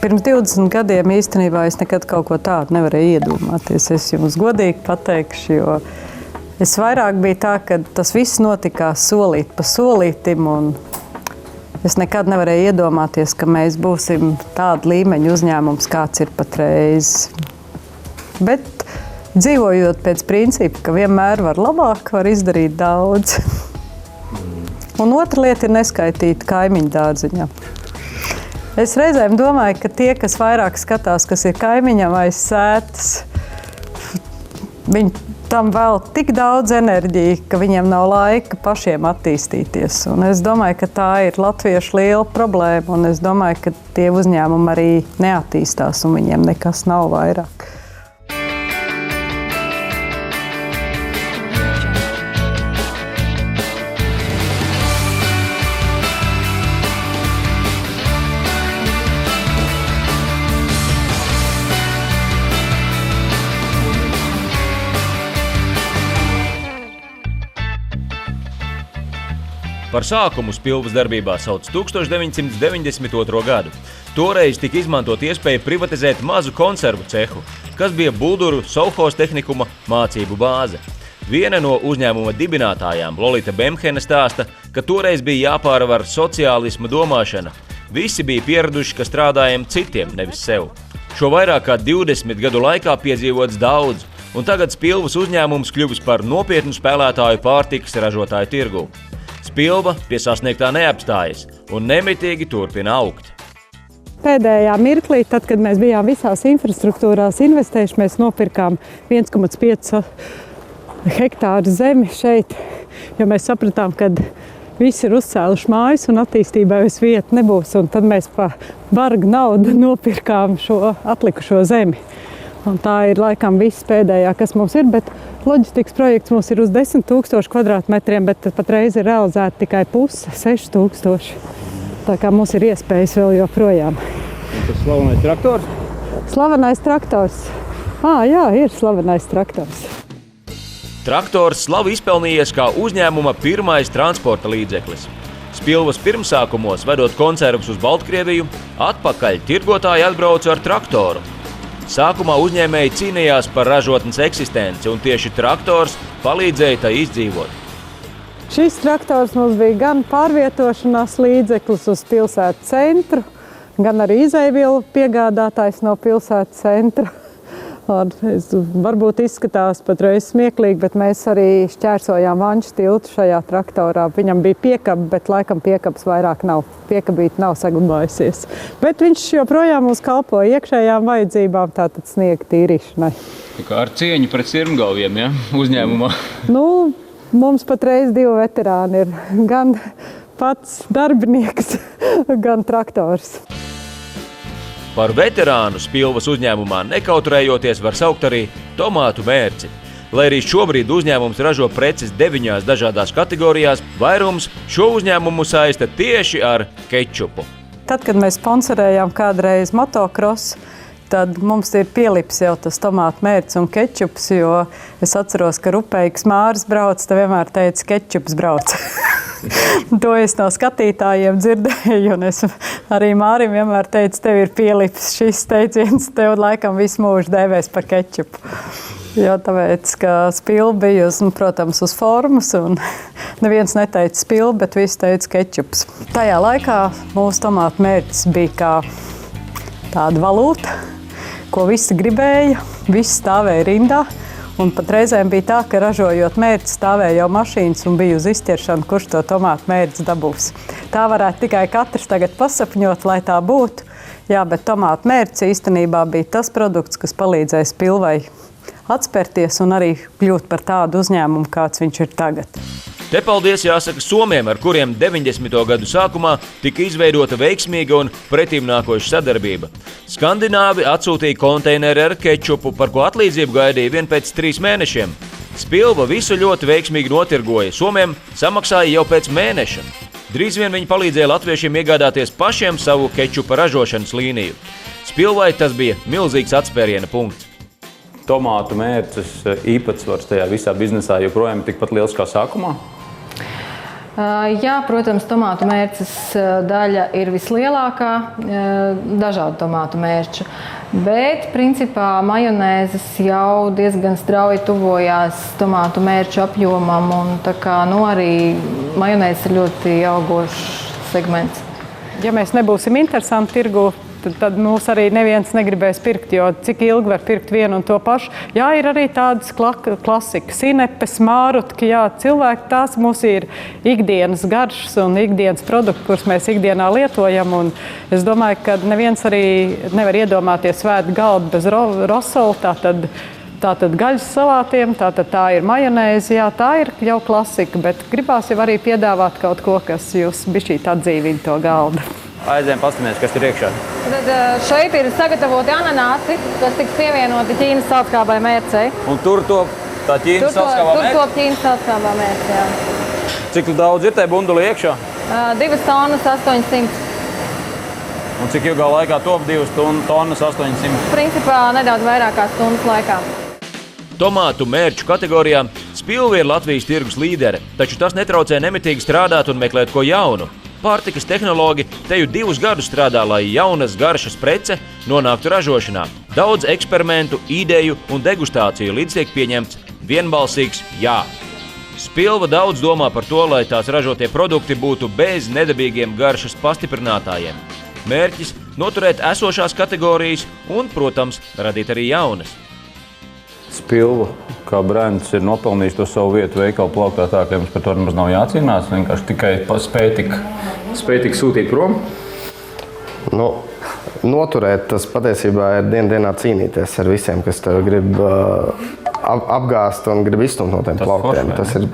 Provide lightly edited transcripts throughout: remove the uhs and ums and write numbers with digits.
Pirms 20 gadiem īstenībā es nekad kaut ko tādu nevarēju iedomāties. Es jums godīgi pateikšu, jo es vairāk biju tā, ka tas viss notikās solīt pa solītim, un es nekad nevarēju iedomāties, ka mēs būsim tāda līmeņa uzņēmums, kāds ir patreiz. Bet dzīvojot pēc principa, ka vienmēr var labāk, var izdarīt daudz. Un otra lieta ir neskaitīt kaimiņu dārziņā. Es reizēm domāju, ka tie, kas vairāk skatās, kas ir kaimiņam aiz sētas, viņi tam vēl tik daudz enerģiju, ka viņiem nav laika pašiem attīstīties. Un es domāju, ka tā ir latviešu liela problēma, un es domāju, ka tie uzņēmumi arī neattīstās, un viņiem nekas nav vairāk. Par sākumu Spilvas darbībā sauc 1992. gadu. Toreiz tika izmantot iespēja privatizēt mazu konservu cehu, kas bija Bulduru Sovhos tehnikuma mācību bāze. Viena no uzņēmuma dibinātājām, Lolita Bemhene, stāsta, ka toreiz bija jāpārvar sociālisma domāšana. Visi bija pieraduši, ka strādājam citiem, nevis sev. Šo vairāk kā 20 gadu laikā piedzīvots daudz, un tagad Spilvas uzņēmums kļuvis par nopietnu spēlētāju pārtikas ražotāju tirgū. Spilva pie sasniegtā neapstājas un nemitīgi turpina augt. Pēdējā mirklī, tad, kad mēs bijām visās infrastruktūrās investējuši, mēs nopirkām 1,5 hektāru zemi šeit, jo mēs sapratām, ka visi ir uzcēluši mājas un attīstībai vairs vieta nebūs. Un tad mēs pa bargu naudu nopirkām šo atlikušo zemi. Un tā ir laikam viss pēdējā, kas mums ir, bet loģistikas projekts mums ir uz 10 000 kvadrātmetriem, bet patreiz ir realizēta tikai puse, 6 000. Tā kā mums ir iespējas vēl joprojām. Un tas slavenais traktors? Slavenais traktors. Jā, ir slavenais traktors. Traktors slavu izpelnījies kā uzņēmuma pirmais transporta līdzeklis. Spilvas pirmsākumos, vedot konservus uz Baltkrieviju, atpakaļ tirgotāji atbrauca ar traktoru. Sākumā uzņēmēji cīnījās par ražotnes eksistenci, un tieši traktors palīdzēja tai izdzīvot. Šis traktors mums bija gan pārvietošanās līdzeklis uz pilsētas centru, gan arī izejvielu piegādātājs no pilsētas centra. Varbūt izskatās patreiz smieklīgi, bet mēs arī šķērsojām Vanču tiltu šajā traktorā. Viņam bija piekaba, bet laikam piekabas vairāk nav. Piekabīte nav saglabājusies. Bet viņš joprojām mums kalpo iekšējām vajadzībām, tātad sniega tīrīšanai. Kā ar cieņu pret sirmgalviem, ja? Uzņēmumā? Mums patreiz 2 veterāni ir. Gan pats darbinieks, gan traktors. Par veterānu Spilvas uzņēmumā nekautrējoties var saukt arī tomātu mērci. Lai arī šobrīd uzņēmums ražo preces 9 dažādās kategorijās, vairums šo uzņēmumu saista tieši ar kečupu. Tad, kad mēs sponsorējām kādreiz motokrosu, tad mums ir pielips jau tas tomātu mērcis un kečups, jo es atceros, ka Rupeiks Māris brauc, te vienmēr teica, kečups brauc. To es no skatītājiem dzirdēju, un es arī Mārim vienmēr teicu, tev ir pielips šis teiciens, tev laikam visu mūžu dēvēs par kečupu. Jo tāpēc, ka Spilva bija, protams, uz formas, un neviens neteica Spilva, bet visi teica kečups. Tajā laikā mūsu tomātu mērķis bija kā tāda valūta, ko visi gribēja, visi stāvēja rindā. Un pat reizēm bija tā, ka ražojot mērķi stāvēja jau mašīnas un bija uz izķeršanu, kurš to tomātu mērķi dabūs. Tā varētu tikai katrs tagad pasapņot, lai tā būtu. Jā, bet tomātu mērķis īstenībā bija tas produkts, kas palīdzēja Spilvai atspērties un arī kļūt par tādu uzņēmumu, kāds viņš ir tagad. Te paldies jāsaka Somiem, ar kuriem 90. gadu sākumā tika izveidota veiksmīga un pretimnākoša sadarbība. Skandināvi atsūtīja konteineri ar kečupu, par ko atlīdzību gaidīja vien pēc 3 mēnešiem. Spilva visu ļoti veiksmīgi notirgoja, Somiem samaksāja jau pēc mēneša. Drīz vien viņi palīdzēja latviešiem iegādāties pašiem savu kečupa ražošanas līniju. Spilvai tas bija milzīgs atspēriena punkts. Tomātu mērces īpatsvars tajā visā biznesā joprojām tikpat liels kā sākumā? Jā, protams, tomātu mērces daļa ir vislielākā, dažādu tomātu mērču. Bet, principā, majonēzes jau diezgan strauji tuvojās tomātu mērču apjomam, un tā kā, arī majonēzes ir ļoti augošs segments. Ja mēs nebūsim interesanti tirgu, tad mūs arī neviens negribēs pirkt, jo cik ilgi var pirkt vienu un to pašu. Jā, ir arī tādas klasikas, sinepes, mārutki, jā, cilvēki, tās mums ir ikdienas garšas un ikdienas produkti, kurus mēs ikdienā lietojam, un es domāju, ka neviens arī nevar iedomāties svētu galdu bez rosola, tātad gaļas salātiem, tā ir majonēze, jā, tā ir jau klasika, bet gribās jau arī piedāvāt kaut ko, kas jūs bišķīt atdzīvina to galdu. Aizējām paskatīties, kas tur iekšā. Tad šeit ir sagatavoti ananāsi, kas tiks pievienoti Ķīnas saldskābai mērcei. Un tur tā Ķīnas saldskābā mērce? Tur top Ķīnas saldskābā mērce, jā. Cik daudz ir tai bunduli iekšā? 2 tonnas 800. Un cik ilgā laikā top 2 tonnas 800? Principā nedaudz vairāk kā stundas laikā. Tomātu mērču kategorijā Spilva ir Latvijas tirgus līdere, taču tas netraucē nemitīgi strādāt un meklēt ko jaunu. Pārtikas tehnologi te jau 2 gadus strādā, lai jaunas garšas prece nonāktu ražošanā. Daudz eksperimentu, ideju un degustāciju līdz tiek pieņemts vienbalsīgs jā. Spilva daudz domā par to, lai tās ražotie produkti būtu bez nedabīgiem garšas pastiprinātājiem. Mērķis – noturēt esošās kategorijas un, protams, radīt arī jaunas. Spilva, kā brands, ir nopelnījis to savu vietu veikalu plauktā tā, ka jums par to nemaz nav jācīnās, vienkārši tikai spēj tik sūtīt prom. Noturēt, tas patiesībā ir dienā cīnīties ar visiem, kas tev grib apgāzt un grib izstumt no tiem plauktiem. Tas ir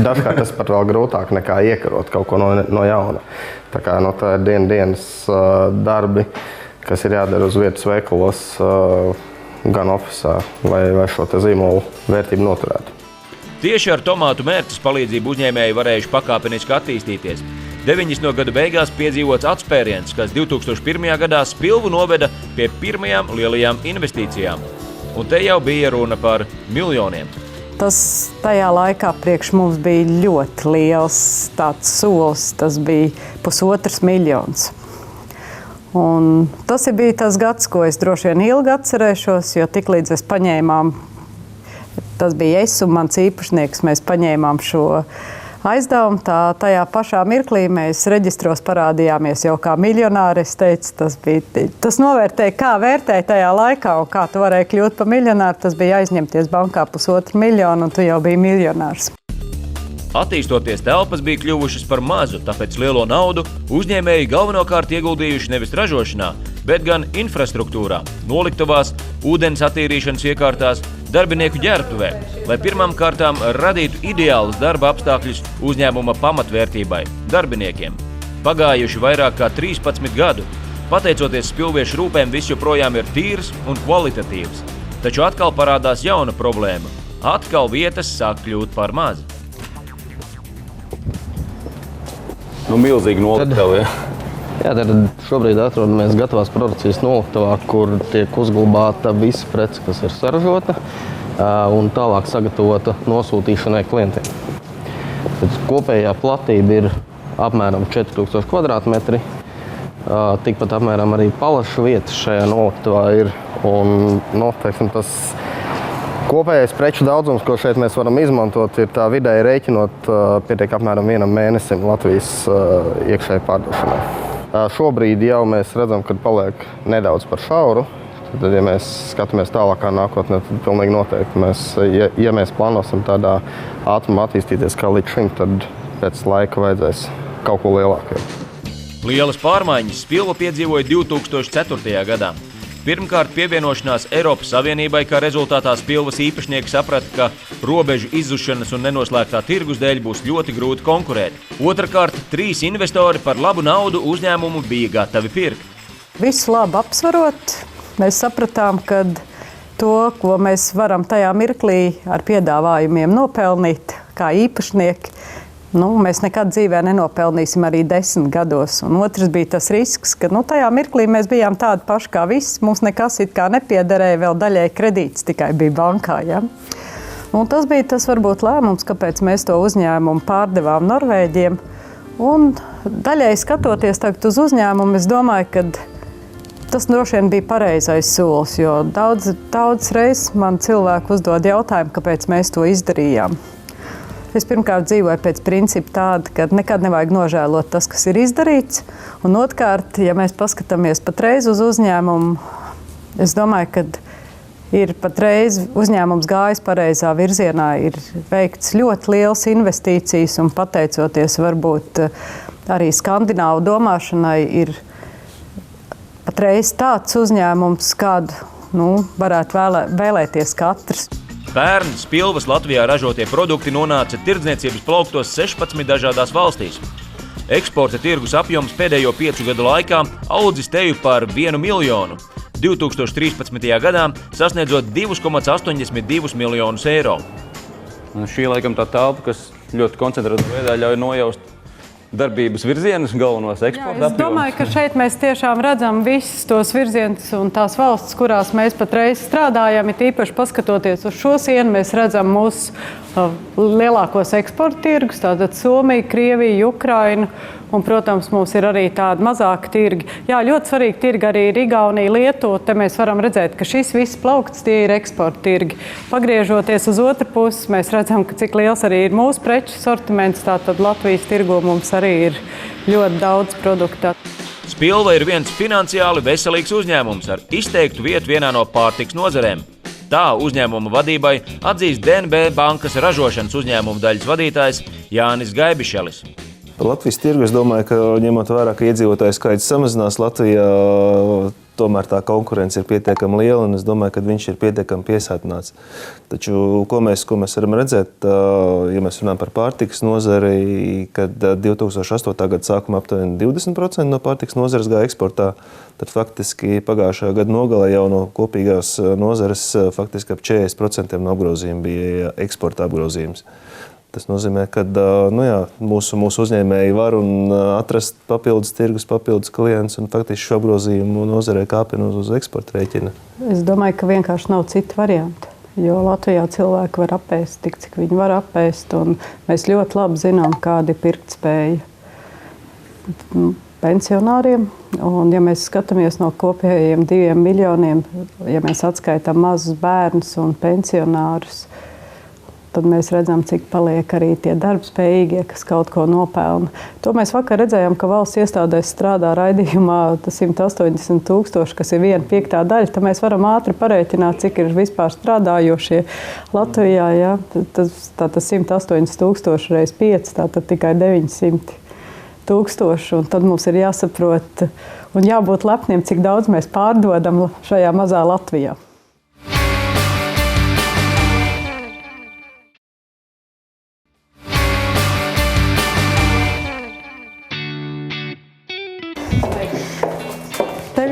dažkārt tas pat vēl grūtāk nekā iekarot kaut ko no jauna. Tā kā tā ir dienas darbi, kas ir jādara uz vietas veikalos, gan ofisā, lai šo te zīmolu vērtību noturētu. Tieši ar tomātu mērces palīdzību uzņēmēji varējuši pakāpeniski attīstīties. 90. gadu beigās piedzīvots atspēriens, kas 2001. gadā Spilvu noveda pie pirmajām lielajām investīcijām. Un te jau bija runa par miljoniem. Tas tajā laikā priekš mums bija ļoti liels tāds solis, tas bija 1,5 miljons. Un tas bija tas gads, ko es droši vien ilgi atcerēšos, jo tiklīdz es paņēmām, tas bija es un mans īpašnieks, mēs paņēmām šo aizdevumu. Tajā pašā mirklī mēs reģistros parādījāmies jau kā miljonāri. Es teicu, tas novērtēja, kā vērtēja tajā laikā un kā tu varēji kļūt par miljonāru. Tas bija aizņemties bankā 1,5 miljonu un tu jau biji miljonārs. Attīstoties, telpas bija kļuvušas par mazu, tāpēc lielo naudu uzņēmēji galvenokārt ieguldījuši nevis ražošanā, bet gan infrastruktūrā, noliktavās, ūdens attīrīšanas iekārtās, darbinieku ģērbtuvē, lai pirmām kārtām radītu ideālus darba apstākļus uzņēmuma pamatvērtībai – darbiniekiem. Pagājuši vairāk kā 13 gadu. Pateicoties spilviešu rūpēm, viss joprojām ir tīrs un kvalitatīvs. Taču atkal parādās jauna problēma. Atkal vietas sāk kļūt par maz. Milzīgi noliktava, ja? Jā, tad šobrīd atrodamies gatavās produkcijas noliktavā, kur tiek uzglabāta visa prece, kas ir saražota un tālāk sagatavota nosūtīšanai klientiem. Tad kopējā platība ir apmēram 4000 kvadrātmetri. Tikpat apmēram arī palašu vietas šajā noliktavā ir. Un, tas kopējais preču daudzums, ko šeit mēs varam izmantot, ir tā vidēji rēķinot pietiek apmēram 1 mēnesim Latvijas iekšēji pārdošanai. Šobrīd jau mēs redzam, ka paliek nedaudz par šauru. Tad, ja mēs skatāmies tālākā nākotnē, tad pilnīgi noteikti ja mēs plānosim tādā ātrumā attīstīties kā līdz šim, tad pēc laika vajadzēs kaut ko lielāku. Lielas pārmaiņas Spilva piedzīvoja 2004. gadā. Pirmkārt, pievienošanās Eiropas Savienībai, kā rezultātā Spilvas īpašnieki saprata, ka robežu izzušanas un nenoslēgtā tirgus dēļ būs ļoti grūti konkurēt. Otrakārt, 3 investori par labu naudu uzņēmumu bija gatavi pirkt. Visu labi apsvarot, mēs sapratām, ka to, ko mēs varam tajā mirklī ar piedāvājumiem nopelnīt kā īpašnieki, mēs nekad dzīvē nenopelnīsim arī 10 gados. Un otrs bija tas risks, ka tajā mirklī mēs bijām tādi paši kā viss. Mums nekas it kā nepiederēja, vēl daļai kredīts tikai bija bankā. Ja? Un tas bija tas varbūt lēmums, kāpēc mēs to uzņēmumu pārdevām Norvēģiem. Un daļai skatoties tagad uz uzņēmumu, es domāju, ka tas droši vien bija pareizais solis, jo daudz reizes man cilvēki uzdod jautājumu, kāpēc mēs to izdarījām. Es pirmkārt dzīvoju pēc principa tāda, ka nekad nevajag nožēlot tas, kas ir izdarīts. Un otrkārt, ja mēs paskatāmies patreiz uz uzņēmumu, es domāju, ka ir patreiz uzņēmums gājis pareizā virzienā, ir veikts ļoti liels investīcijas un pateicoties varbūt arī skandināvu domāšanai ir patreiz tāds uzņēmums, kādu varētu vēlēties katrs. Pērn Spilvas Latvijā ražotie produkti nonāca tirdzniecības plauktos 16 dažādās valstīs. Eksporta tirgus apjoms pēdējo 5 gadu laikā audzis teju par 1 miljonu. 2013. gadā sasniedzot 2,82 miljonus eiro. Un šī laikam tā telpa, kas ļoti koncentrētā veidā ļauj nojaust darbības virzienus, galvenos eksporta apjomus. Es domāju, ka šeit mēs tiešām redzam visus tos virzienus un tās valstis, kurās mēs patreiz strādājam. Ir īpaši paskatoties uz šo sienu, mēs redzam mūsu lielākos eksporta tirgus, tātad Somija, Krievija, Ukraina. Un, protams, mums ir arī tādi mazāki tirgi. Jā, ļoti svarīgi tirgi arī ir Igaunija, Lietuva. Te mēs varam redzēt, ka šis viss plaukts, tie ir eksporta tirgi. Pagriežoties uz otru pusi, mēs redzam, ka cik liels arī ir mūsu preču sortiments. Tātad Latvijas tirgu mums arī ir ļoti daudz produktu. Spilva ir viens finansiāli veselīgs uzņēmums ar izteiktu vietu vienā no pārtiks nozarēm. Tā uzņēmuma vadībai atzīst DNB bankas ražošanas uzņēmuma daļas vadītājs Jānis Gaibišelis. Par Latvijas tirgu es domāju, ka ņemot vērā, ka iedzīvotāju skaits samazinās Latvijā, tomēr tā konkurence ir pietiekami liela un es domāju, ka viņš ir pietiekami piesātināts. Taču, ko mēs varam redzēt, ja mēs runājam par pārtikas nozari, kad 2008. gada sākumā aptuveni 20% no pārtikas nozares gāja eksportā, tad faktiski pagājušajā gada nogalē jau no kopīgās nozares faktiski ap 40% no apgrozījuma bija eksporta apgrozījums. Tas nozīmē, ka mūsu uzņēmēji var atrast papildus tirgus, papildus klientus un faktiski šo apgrozījumu nozarē kāpina uz eksporta rēķina. Es domāju, ka vienkārši nav citu variantu, jo Latvijā cilvēki var apēst tik, cik viņi var apēst, un mēs ļoti labi zinām, kāda ir pirktspēja pensionāriem. Un, ja mēs skatāmies no kopējiem 2 miljoniem, ja mēs atskaitām mazus bērnus un pensionārus, tad mēs redzam, cik paliek arī tie darbspējīgie, kas kaut ko nopelna. To mēs vakar redzējām, ka valsts iestādēs strādā raidījumā 180 000, kas ir 1/5 daļa. Tad mēs varam ātri parēķināt, cik ir vispār strādājošie Latvijā. Ja? Tātad 180 000 reiz 5, tātad tikai 900 000. Un tad mums ir jāsaprot un jābūt lepniem, cik daudz mēs pārdodam šajā mazā Latvijā.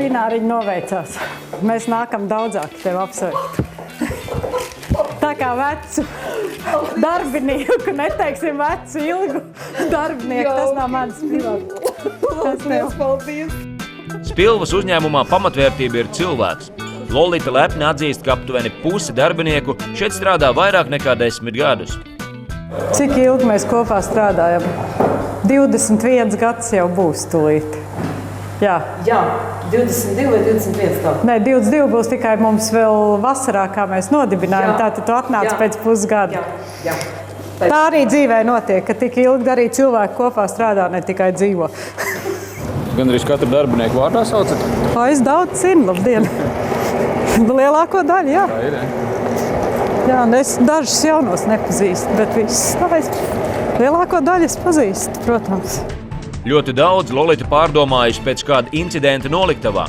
Vināriņi noveicās. Mēs nākam daudzāk tevi apsveikt. Tā kā vecu darbinieku, neteiksim vecu ilgu darbinieku, tas nav mans privāts. Paldies! Spilvas uzņēmumā pamatvērtība ir cilvēks. Lolita lepni atzīst, ka aptuveni pusi darbinieku šeit strādā vairāk nekā 10 gadus. Cik ilgi mēs kopā strādājam? 21 gads jau būs tūlīt. Jā, 22 vai 21 tādu? Nē, 22 būs tikai mums vēl vasarā, kā mēs nodibinājām. Tātad tu atnāc pēc pusgada. Jā. Tā arī dzīvē notiek, ka tik ilgi arī cilvēki kopā strādā, ne tikai dzīvo. Gandrīz katru darbinieku vārdā saucat? Es daudz zinu, labdien. Lielāko daļu, jā. Tā ir, Jā, es dažus jaunos nepazīstu, bet visus lielāko daļu es pazīstu, protams. Ļoti daudz Lolita pārdomājusi pēc kāda incidenta noliktavā.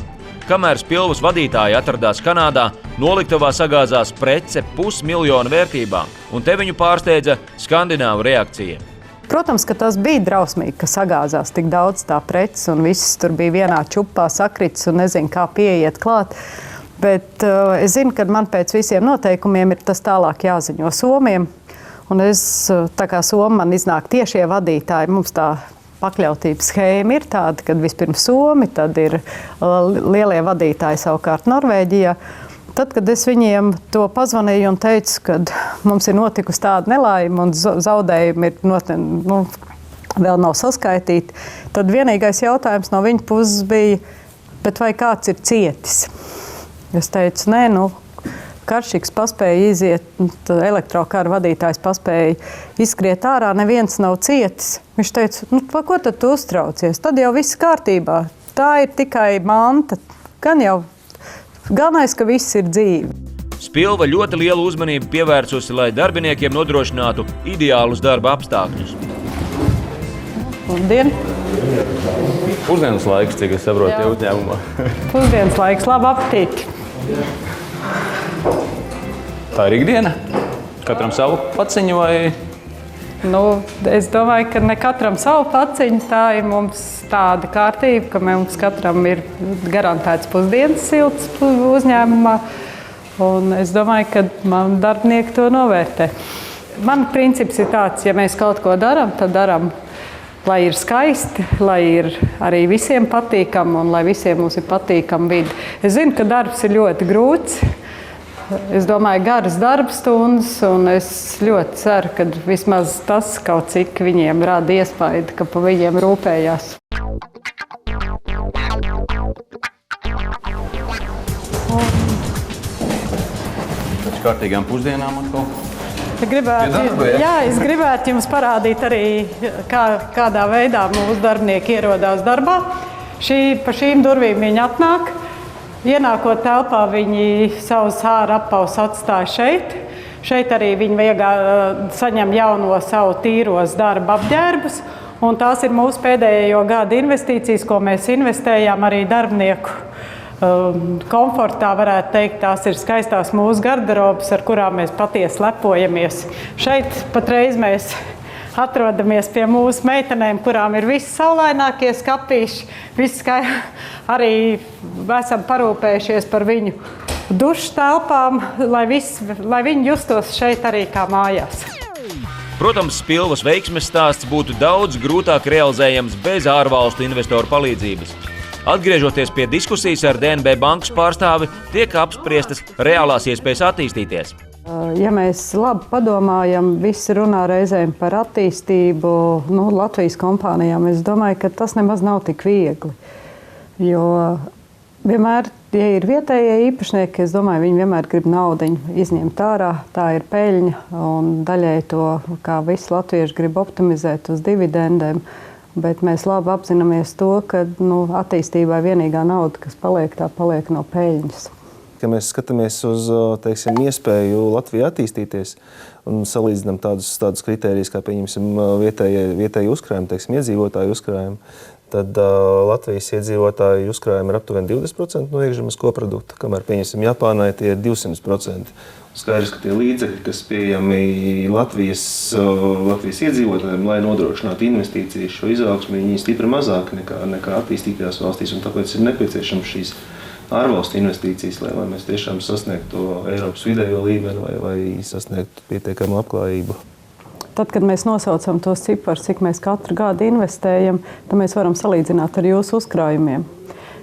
Kamēr Spilvas vadītāji atradās Kanādā, noliktavā sagāzās prece 500 000 vērtībā, un te viņu pārsteidza skandināvu reakcija. Protams, ka tas bija drausmīgi, ka sagāzās tik daudz tā preces, un viss tur bija vienā čupā sakrits un nezinu, kā pieiet klāt. Bet es zinu, ka man pēc visiem noteikumiem ir tas tālāk jāziņo Somiem, un tā kā Somi man iznāk tiešie vadītāji, mums tā pakļautības schēma ir tāda, kad vispirms Somi, tad ir lielie vadītāji savukārt Norvēģijā. Tad, kad es viņiem to pazvanīju un teicu, ka mums ir notikusi tāda nelaime un zaudējumi vēl nav saskaitīti, tad vienīgais jautājums no viņa puses bija, bet vai kāds ir cietis? Es teicu, nē, Karšiks paspēja iziet, elektrokara vadītājs paspēja izskriet ārā, neviens nav cietis. Viņš teica, pa ko tad tu uztraucies? Tad jau viss kārtībā. Tā ir tikai manta. Galvenais, ka viss ir dzīvi. Spilva ļoti lielu uzmanību pievērsusi, lai darbiniekiem nodrošinātu ideālus darba apstākļus. Labdien! Pusdienas laiks, cik es saprotu, tie uzņēmumā. Pusdienas laiks, labu apetīti! Tā ir ikdiena? Katram savu paciņu vai? Es domāju, ka ne katram savu paciņu. Tā ir mums tāda kārtība, ka mums katram ir garantēts pusdienas silts uzņēmumā. Un es domāju, ka man darbinieki to novērtē. Man princips ir tāds, ja mēs kaut ko darām, tad darām, lai ir skaisti, lai ir arī visiem patīkami un lai visiem mums ir patīkama vide. Es zinu, ka darbs ir ļoti grūts. Es domāju, garas darba stundas, un es ļoti ceru, ka vismaz tas kaut cik viņiem rada iespaidu, ka pa viņiem rūpējās. Pēc kārtīgām pusdienām atkal? Es gribētu jums parādīt arī, kādā veidā mūsu darbinieki ierodās darbā. Pa šīm durvīm viņi atnāk. Ienākot telpā, viņi savus ārā apavus atstāja šeit. Šeit arī viņi saņem jauno savu tīros darba apģērbus. Un tās ir mūsu pēdējo gadu investīcijas, ko mēs investējām arī darbinieku komfortā, varētu teikt. Tās ir skaistās mūsu garderobas, ar kurām mēs patiesi lepojamies. Šeit patreiz mēs atrodamies pie mūsu meitenēm, kurām ir visi saulainākie skapīši. Arī esam parūpējušies par viņu dušu telpām, lai viņi justos šeit arī kā mājās. Protams, Spilvas veiksmes stāsts būtu daudz grūtāk realizējams bez ārvalstu investoru palīdzības. Atgriežoties pie diskusijas ar DNB bankas pārstāvi, tiek apspriestas reālās iespējas attīstīties. Ja mēs labi padomājam, visi runā reizēm par attīstību Latvijas kompānijām, es domāju, ka tas nemaz nav tik viegli. Jo vienmēr, ja ir vietējie īpašnieki, es domāju, viņi vienmēr grib naudiņu izņemt ārā. Tā ir peļņa, un daļai to, kā visi latvieši grib optimizēt uz dividendēm. Bet mēs labi apzināmies to, ka attīstībai vienīgā nauda, kas paliek, tā paliek no peļņas. Ja mēs skatāmies uz iespēju Latvijā attīstīties un salīdzinām tādus kritērijus, kā pieņemsim vietēji uzkrājumi, iedzīvotāju uzkrājumi, tad Latvijas iedzīvotāju uzkrājumi ir aptuveni 20% no iekšzemes koprodukta, kamēr pieņemsim Japānai tie ir 200%. Skaidrs, ka tie līdzekļi, kas pieejami Latvijas iedzīvotājiem, lai nodrošinātu investīcijas, šo izaugsmi, viņi ir stipri mazāk nekā attīstītajās valstīs, un tāpēc ir nepieciešams šīs ārvalstu investīcijas, lai mēs tiešām sasniegtu to Eiropas vidējo līmeni vai sasniegtu pietiekamu labklājību. Tad, kad mēs nosaucam tos ciparus, cik mēs katru gadu investējam, tad mēs varam salīdzināt ar jūsu uzkrājumiem.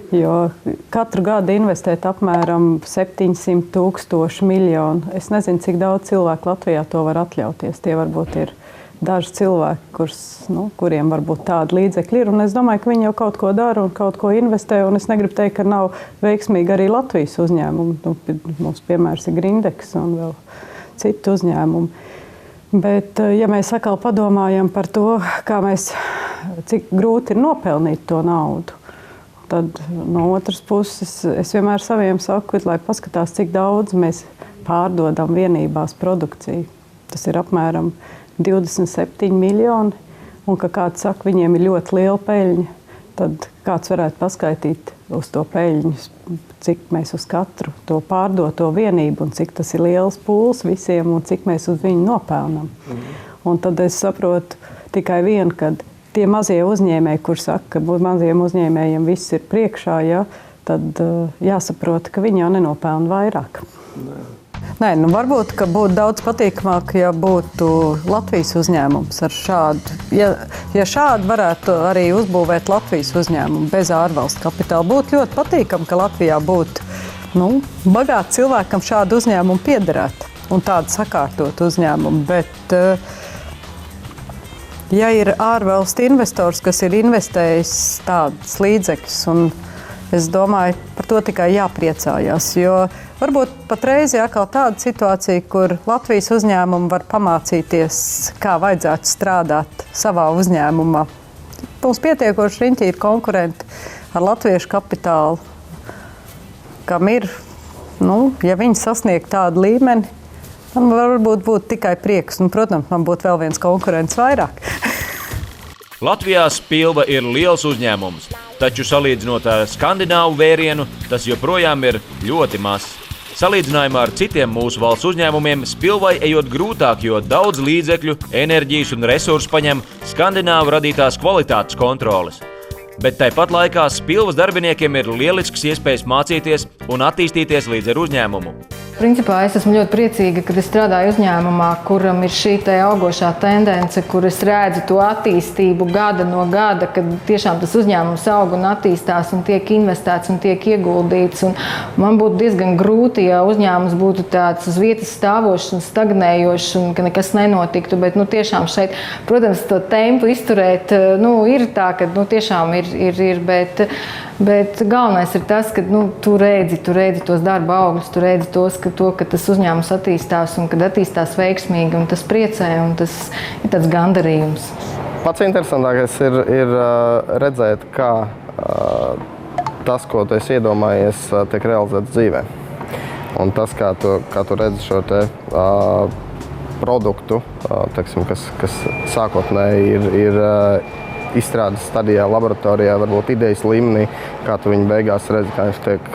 Jo katru gadu investēt apmēram 700 000 miljonu. Es nezinu, cik daudz cilvēku Latvijā to var atļauties. Tie varbūt ir daži cilvēki, kuriem varbūt tādi līdzekļi ir. Un es domāju, ka viņi jau kaut ko dara un kaut ko investē. Un es negribu teikt, ka nav veiksmīgi arī Latvijas uzņēmumi. Mums piemērs ir Grindex un vēl citu uzņēmumu. Bet, ja mēs atkal padomājam par to, cik grūti ir nopelnīt to naudu, tad no otras puses es vienmēr saviem saku, lai paskatās, cik daudz mēs pārdodam vienībās produkciju. Tas ir apmēram 27 miljoni, un ka kāds saka, viņiem ir ļoti liela peļņa, tad kāds varētu paskaitīt uz to peļņu, cik mēs uz katru to pārdoto vienību, un cik tas ir liels pūls visiem, un cik mēs uz viņu nopelnam. Un tad es saprotu tikai vienu, kad tie mazie uzņēmēji, kur saka, ka maziem uzņēmējiem viss ir priekšā, tad jāsaprot, ka viņi jau nenopelna vairāk. Nē, varbūt, ka būtu daudz patīkamāk, ja būtu Latvijas uzņēmums ar šādu. Ja šādi varētu arī uzbūvēt Latvijas uzņēmumu bez ārvalstu kapitāla, būtu ļoti patīkami, ka Latvijā būtu bagāti cilvēkam šādu uzņēmumu piederētu un tādu sakārtot uzņēmumu. Bet, ja ir ārvalstu investors, kas ir investējis tādas līdzekļus, un es domāju, par to tikai jāpriecājās, jo varbūt patreiz ir atkal tāda situācija, kur Latvijas uzņēmumi var pamācīties, kā vajadzētu strādāt savā uzņēmumā. Mums pietiekoši riņķi ir konkurenti ar latviešu kapitālu, kam ir, ja viņi sasniegt tādu līmeni, man varbūt būtu tikai prieks. Protams, man būtu vēl viens konkurents vairāk. Latvijā Spilva ir liels uzņēmums, taču salīdzinot ar skandināvu vērienu, tas joprojām ir ļoti mazs. Salīdzinājumā ar citiem mūsu valsts uzņēmumiem Spilvai ejot grūtāk, jo daudz līdzekļu, enerģijas un resursu paņem skandināvu radītās kvalitātes kontroles. Bet tāpat laikā Spilvas darbiniekiem ir lielisks iespējas mācīties un attīstīties līdz ar uzņēmumu. Principā es esmu ļoti priecīga, kad es strādāju uzņēmumā, kuram ir šī augošā tendence, kur es redzu to attīstību gada no gada, kad tiešām tas uzņēmums aug un attīstās un tiek investēts un tiek ieguldīts. Un man būtu diezgan grūti, ja uzņēmums būtu tāds uz vietas stāvošs un stagnējošs un ka nekas nenotiktu. Bet tiešām šeit, protams, to tempu izturēt, ir tā, ka tiešām ir, bet galvenais ir tas, ka tu redzi tos darba augļus, tu redzi ka tas uzņēmums attīstās un kad attīstās veiksmīgi, un tas priecē, un tas ir tāds gandarījums. Pats interesantākais ir redzēt, kā tas, ko tu esi iedomājies, tiek realizēts dzīvē. Un tas, kā tu redzi šo produktu, kas sākotnēji ir izstrādes stadijā, laboratorijā, varbūt idejas līmenī, kā tu viņu beigās redzi, kā viņš tiek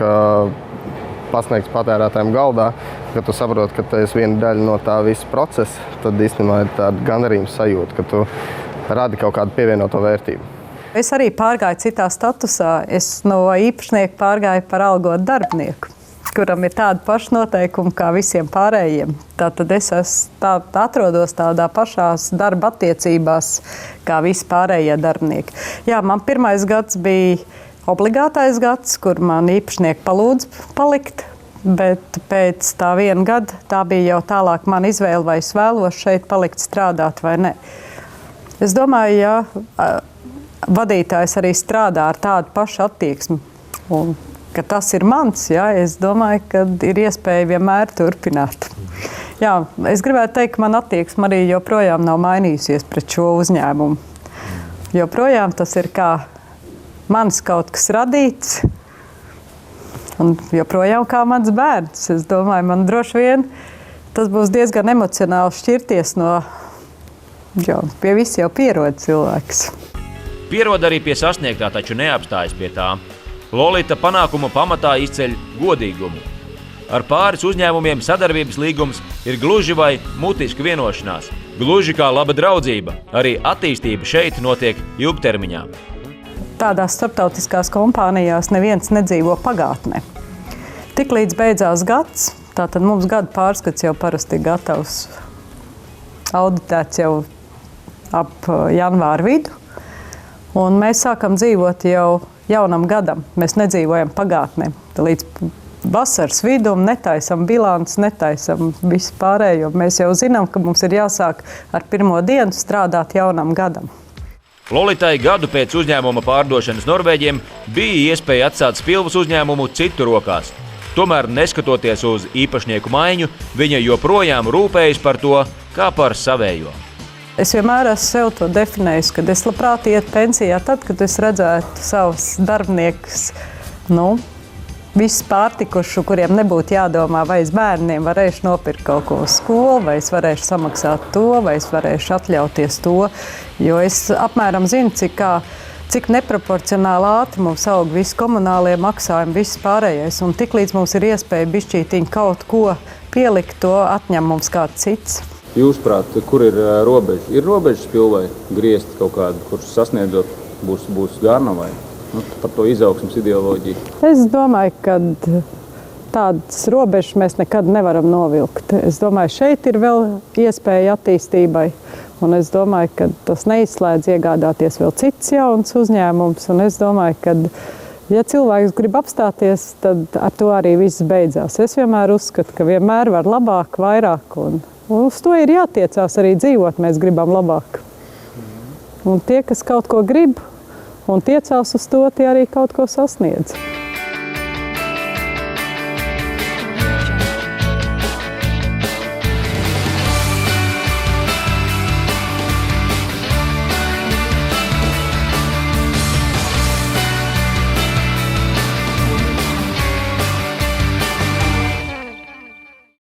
pasniegts patērētājiem galdā, kad tu saproti, ka tu esi viena daļa no tā visa procesa, tad īstenībā ir tāda gandarījuma sajūta, ka tu radi kaut kādu pievienoto vērtību. Es arī pārgāju citā statusā. Es no īpašnieka pārgāju par algotu darbinieku, kuram ir tāda paša noteikuma kā visiem pārējiem. Tātad es atrodos tādā pašās darba attiecībās kā visi pārējie darbinieki. Jā, man pirmais gads bija obligātais gads, kur man īpašnieki palūdz palikt, bet pēc tā viena gada tā bija jau tālāk man izvēle, vai es vēlos šeit palikt strādāt vai ne. Es domāju, ja vadītājs arī strādā ar tādu pašu attieksmi, un ka tas ir mans, es domāju, ka ir iespēja vienmēr turpināt. Jā, es gribētu teikt, ka man attieksme arī joprojām nav mainījusies pret šo uzņēmumu. Joprojām tas ir kā mans kaut kas radīts, un joprojām kā mans bērns. Es domāju, man droši vien tas būs diezgan emocionāli šķirties pie visi jau pierod cilvēks. Pierod arī pie sasniegtā, taču neapstājas pie tā. Lolita panākuma pamatā izceļ godīgumu. Ar pāris uzņēmumiem sadarbības līgums ir gluži vai mutiska vienošanās. Gluži kā laba draudzība, arī attīstība šeit notiek ilgtermiņā. Tādās starptautiskās kompānijās neviens nedzīvo pagātnē. Tiklīdz beidzās gads, tātad mums gada pārskats jau parasti ir gatavs, auditēts jau ap janvāra vidu, un mēs sākam dzīvot jau jaunam gadam. Mēs nedzīvojam pagātnē. Līdz vasaras vidum netaisam bilants, netaisam visu pārējo. Mēs jau zinām, ka mums ir jāsāk ar pirmo dienu strādāt jaunam gadam. Lolitai gadu pēc uzņēmuma pārdošanas Norvēģiem bija iespēja atstāt Spilvas uzņēmumu citu rokās. Tomēr, neskatoties uz īpašnieku maiņu, viņa joprojām rūpējas par to, kā par savējo. Es vienmēr esmu sev to definējis, ka es labprāt iet pensijā tad, kad es redzētu savus darbiniekus, visus pārtikušu, kuriem nebūtu jādomā, vai es bērniem varēšu nopirkt kaut ko uz skolu, vai es varēšu samaksāt to, vai es varēšu atļauties to. Jo es apmēram zinu, cik neproporcionāli ātri mums aug visi komunālie maksājumi, viss pārējais. Un tiklīdz mums ir iespēja bišķītiņ kaut ko pielikt, to atņem mums kāds cits. Jūsuprāt, kur ir robeža? Ir robeža Spilvai griezt kaut kādu, kurš sasniedzot būs garna vai par to izaugsmas ideoloģiju? Es domāju, ka tādas robežas mēs nekad nevaram novilkt. Es domāju, šeit ir vēl iespēja attīstībai. Un es domāju, ka tas neizslēdz iegādāties vēl cits jauns uzņēmums. Un es domāju, ka Ja cilvēks grib apstāties, tad ar to arī viss beidzās. Es vienmēr uzskatu, ka vienmēr var labāk, vairāk, un uz to ir jātiecās arī dzīvot, mēs gribam labāk. Un tie, kas kaut ko grib un tiecās uz to, tie arī kaut ko sasniedz.